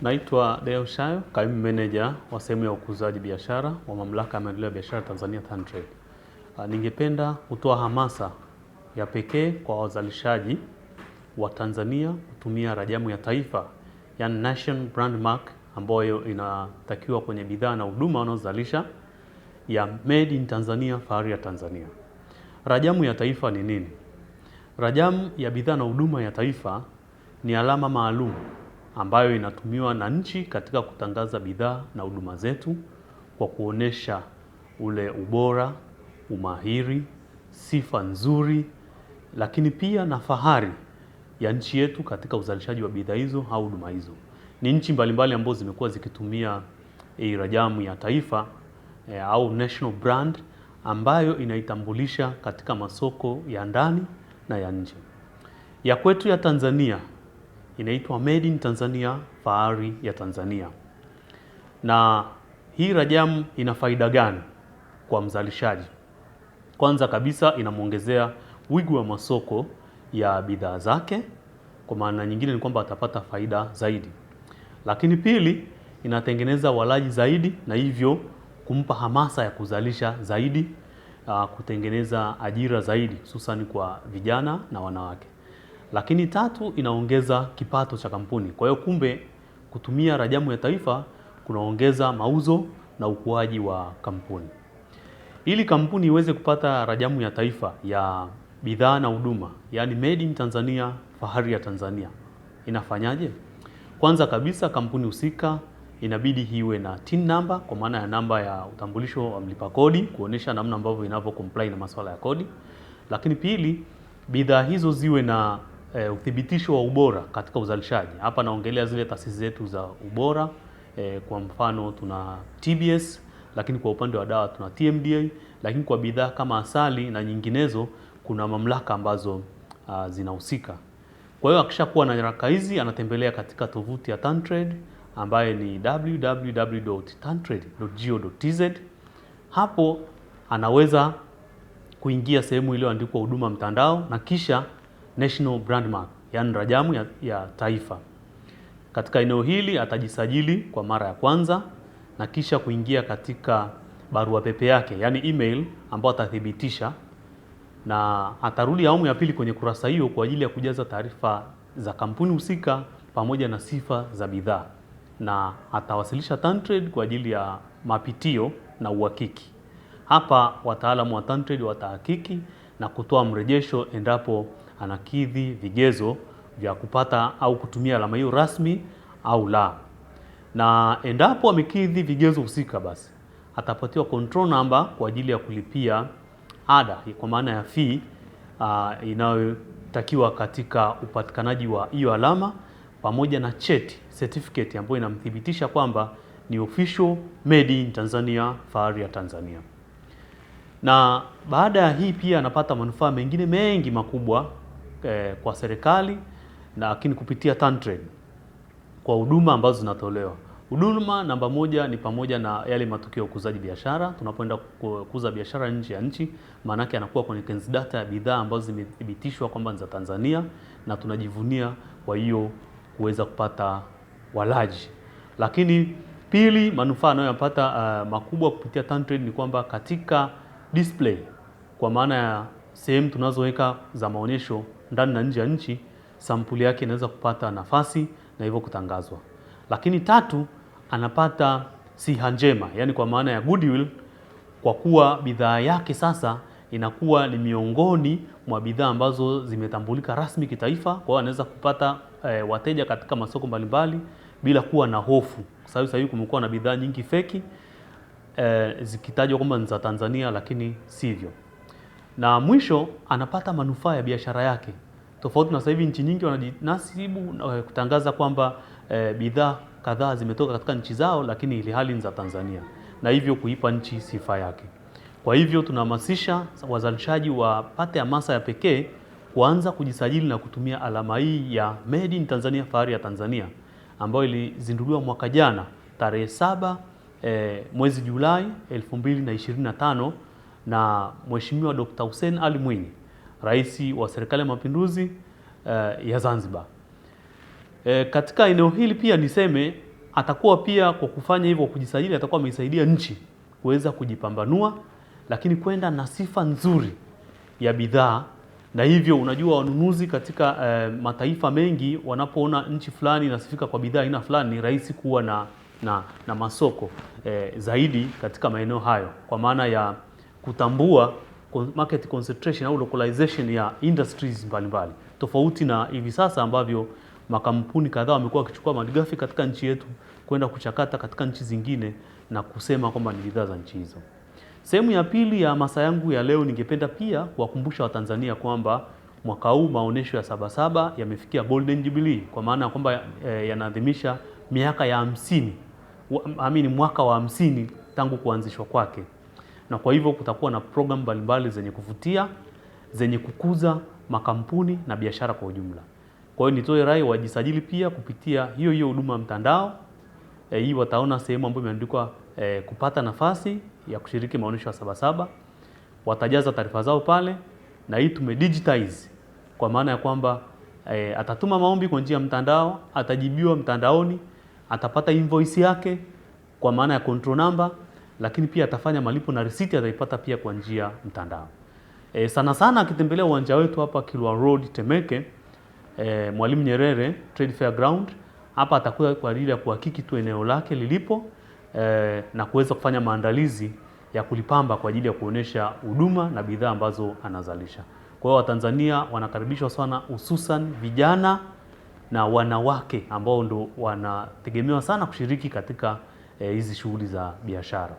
Naitwa Deo Shayo, kaimu meneja wa sehemu ya ukuzaji biashara wa Mamlaka ya Maendeleo ya Biashara Tanzania TanTrade. Ningependa kutoa hamasa ya pekee kwa wazalishaji wa Tanzania kutumia rajamu ya taifa, yani National Brand Mark, ambayo inatakiwa kwenye bidhaa na huduma wanazozalisha ya Made in Tanzania, Fahari ya Tanzania. Rajamu ya taifa ni nini? Rajamu ya bidhaa na huduma ya taifa ni alama maalum ambayo inatumiwa na nchi katika kutangaza bidhaa na huduma zetu kwa kuonesha ule ubora, umahiri, sifa nzuri, lakini pia na fahari ya nchi yetu katika uzalishaji wa bidhaa hizo au huduma hizo. Ni nchi mbalimbali ambazo zimekuwa zikitumia rajamu ya taifa au national brand ambayo inaitambulisha katika masoko ya ndani na ya nje. Ya kwetu ya Tanzania inaitwa Made in Tanzania, Fahari ya Tanzania. Na hii rajamu ina faida gani kwa mzalishaji? Kwanza kabisa inamuongezea wigo wa masoko ya bidhaa zake, kwa maana nyingine ni kwamba atapata faida zaidi. Lakini pili, inatengeneza walaji zaidi na hivyo kumpa hamasa ya kuzalisha zaidi, kutengeneza ajira zaidi hususan kwa vijana na wanawake. Lakini tatu, inaongeza kipato cha kampuni. Kwa hiyo kumbe kutumia rajamu ya taifa kunaongeza mauzo na ukuaji wa kampuni. Ili kampuni iweze kupata rajamu ya taifa ya bidhaa na huduma, yani Made in Tanzania, Fahari ya Tanzania, inafanyaje? Kwanza kabisa kampuni husika inabidi iwe na TIN number, kwa maana ya namba ya utambulisho wa mlipa kodi, kuonesha namna ambavyo inavyo comply na masuala ya kodi. Lakini pili, bidhaa hizo ziwe na uthibitisho wa ubora katika uzalishaji. Hapa naongelea zile taasisi zetu za ubora, kwa mfano tuna TBS, lakini kwa upande wa dawa tuna TMDA, lakini kwa bidhaa kama asali na nyinginezo kuna mamlaka ambazo zinahusika. Kwa hiyo akishakuwa na nyaraka hizi anatembelea katika tovuti ya TanTrade ambaye ni www.tantrade.go.tz. Hapo anaweza kuingia sehemu iliyoandikwa huduma mtandao na kisha National Brand Mark, yani rajamu ya taifa. Katika eneo hili atajisajili kwa mara ya kwanza na kisha kuingia katika barua pepe yake, yani email, ambayo atathibitisha, na atarudi awamu ya pili kwenye kurasa hiyo kwa ajili ya kujaza taarifa za kampuni husika pamoja na sifa za bidhaa, na atawasilisha TanTrade kwa ajili ya mapitio na uhakiki. Hapa wataalamu wa TanTrade watahakiki na kutoa mrejesho endapo anakidhi vigezo vya kupata au kutumia alama hiyo rasmi au la. Na endapo amekidhi vigezo husika, basi atapatiwa control number kwa ajili ya kulipia ada, kwa maana ya fee inayotakiwa katika upatikanaji wa hiyo alama, pamoja na cheti, certificate, ambayo inamthibitisha kwamba ni official Made in Tanzania, Fahari ya Tanzania. Na baada ya hii pia anapata manufaa mengine mengi makubwa kwa serikali, lakini kupitia TanTrade kwa huduma ambazo zinatolewa. Huduma namba moja ni pamoja na yale matukio ya ukuzaji biashara. Tunapoenda kukuza biashara nje ya nchi, maana yake anakuwa kwenye KENS data ya bidhaa ambazo zimethibitishwa kwamba ni za Tanzania, na tunajivunia kwa hiyo kuweza kupata walaji. Lakini pili, manufaa anayopata makubwa kupitia TanTrade ni kwamba katika display, kwa maana ya sehemu tunazoweka za maonyesho ndani na nje ya nchi, sampuli yake inaweza kupata nafasi na hivyo kutangazwa. Lakini tatu, anapata siha njema, yani kwa maana ya goodwill, kwa kuwa bidhaa yake sasa inakuwa ni miongoni mwa bidhaa ambazo zimetambulika rasmi kitaifa. Kwa hiyo anaweza kupata wateja katika masoko mbalimbali bila kuwa na hofu, kwa sababu sasa hivi kumekuwa na bidhaa nyingi feki zikitajwa kwamba ni za Tanzania lakini sivyo. Na mwisho, anapata manufaa ya biashara yake, tofauti na sasa hivi nchi nyingi wanajinasibu kutangaza kwamba bidhaa kadhaa zimetoka katika nchi zao lakini ili hali ni za Tanzania, na hivyo kuipa nchi sifa yake. Kwa hivyo tunahamasisha wazalishaji wapate hamasa ya pekee kuanza kujisajili na kutumia alama hii ya Made in Tanzania, Fahari ya Tanzania, ambayo ilizinduliwa mwaka jana tarehe 7 mwezi Julai 2025 na Mheshimiwa Dr. Hussein Ali Mwinyi, Rais wa Serikali ya Mapinduzi ya Zanzibar. Katika eneo hili pia niseme atakuwa pia kwa kufanya hivyo, kujisajili, atakuwa ameisaidia nchi kuweza kujipambanua, lakini kwenda na sifa nzuri ya bidhaa. Na hivyo unajua wanunuzi katika mataifa mengi wanapoona nchi fulani inasifika kwa bidhaa aina fulani, ni rahisi kuwa na masoko zaidi katika maeneo hayo, kwa maana ya kutambua market concentration au localization ya industries mbalimbali, tofauti na hivi sasa ambavyo makampuni kadhaa wamekuwa wakichukua malighafi katika nchi yetu kwenda kuchakata katika nchi zingine na kusema kwamba ni bidhaa za nchi hizo. Sehemu ya pili ya hamasa yangu ya leo, ningependa pia kuwakumbusha Watanzania kwamba mwaka huu maonesho ya Sabasaba yamefikia Golden Jubilee, kwa maana ya kwamba yanaadhimisha miaka ya 50, mwaka wa 50 tangu kuanzishwa kwake. Na kwa hivyo kutakuwa na program mbalimbali zenye kuvutia, zenye kukuza makampuni na biashara kwa ujumla. Kwa hiyo nitoe rai wajisajili pia kupitia hiyo huduma mtandao. Hii wataona sehemu ambayo imeandikwa kupata nafasi ya kushiriki maonesho ya Sabasaba. Watajaza taarifa zao pale, na hii tumedigitize kwa maana ya kwamba atatuma maombi kwa njia ya mtandao, atajibiwa mtandaoni, atapata invoice yake kwa maana ya control number, lakini pia atafanya malipo na receipt ataipata pia kwa njia mtandao. Sana sana akitembelea uwanja wetu hapa Kilwa Road Temeke, Mwalimu Nyerere Trade Fair Ground, hapa atakuwa kwa ajili ya kuhakiki tu eneo lake lilipo na kuweza kufanya maandalizi ya kulipamba kwa ajili ya kuonesha huduma na bidhaa ambazo anazalisha. Kwa hiyo Watanzania wanakaribishwa sana, hususan vijana na wanawake ambao ndo wanategemewa sana kushiriki katika hizi shughuli za biashara.